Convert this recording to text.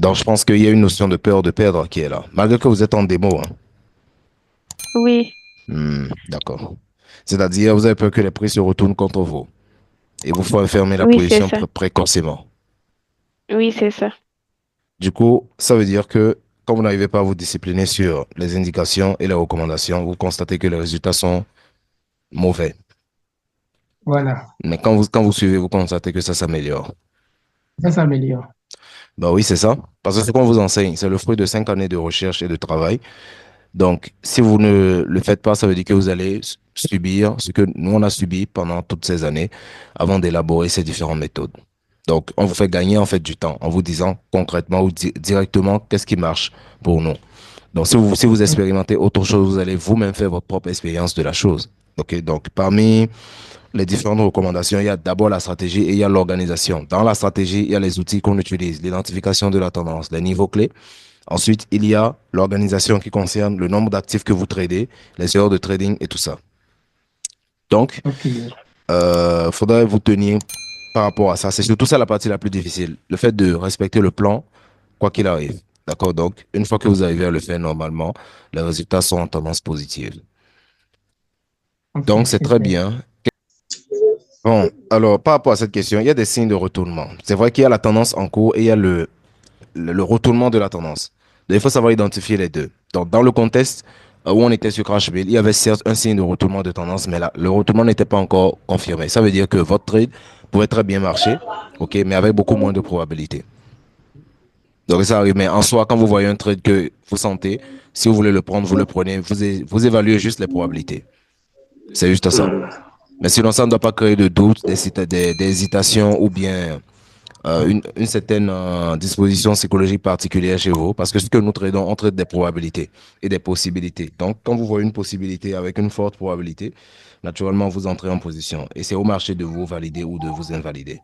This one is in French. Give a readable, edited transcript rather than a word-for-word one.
Donc, je pense qu'il y a une notion de peur de perdre qui est là, malgré que vous êtes en démo, hein. Oui, D'accord. C'est-à-dire, vous avez peur que les prix se retournent contre vous et vous faut fermer la oui, c'est position ça. précocement. Oui, c'est ça. Du coup, ça veut dire que quand vous n'arrivez pas à vous discipliner sur les indications et les recommandations, vous constatez que les résultats sont mauvais. Voilà, Mais quand vous suivez, vous constatez que ça s'améliore. ça s'améliore. Ben oui, c'est ça. Parce que ce qu'on vous enseigne, c'est le fruit de 5 années de recherche et de travail. Donc, si vous ne le faites pas, ça veut dire que vous allez subir ce que nous, on a subi pendant toutes ces années avant d'élaborer ces différentes méthodes. Donc, on vous fait gagner en fait du temps en vous disant concrètement ou directement qu'est-ce qui marche pour nous. Donc, si vous expérimentez autre chose, vous allez vous-même faire votre propre expérience de la chose. OK? Donc, parmi les différentes recommandations, il y a d'abord la stratégie et il y a l'organisation. Dans la stratégie, il y a les outils qu'on utilise, l'identification de la tendance, les niveaux clés. Ensuite, il y a l'organisation qui concerne le nombre d'actifs que vous tradez, les heures de trading et tout ça. Donc, Ok, faudrait vous tenir par rapport à ça. C'est surtout ça la partie la plus difficile. Le fait de respecter le plan, quoi qu'il arrive. D'accord? Donc, une fois que vous arrivez à le faire normalement, les résultats sont en tendance positive. ok, Donc, c'est très super. bien. Bon, alors, par rapport à cette question, il y a des signes de retournement. C'est vrai qu'il y a la tendance en cours et il y a le retournement de la tendance. Donc, il faut savoir identifier les deux. Donc, dans le contexte où on était sur Crashbill, il y avait certes un signe de retournement de tendance, mais là, le retournement n'était pas encore confirmé. Ça veut dire que votre trade pouvait très bien marcher, ok, mais avec beaucoup moins de probabilité. Donc, ça arrive. Mais en soi, quand vous voyez un trade que vous sentez, si vous voulez le prendre, vous le prenez, vous évaluez juste les probabilités. C'est juste ça. Mais sinon, ça ne doit pas créer de doutes, des hésitations ou bien une certaine disposition psychologique particulière chez vous, parce que ce que nous tradons, on traite des probabilités et des possibilités. Donc, quand vous voyez une possibilité avec une forte probabilité, naturellement, vous entrez en position. Et c'est au marché de vous valider ou de vous invalider.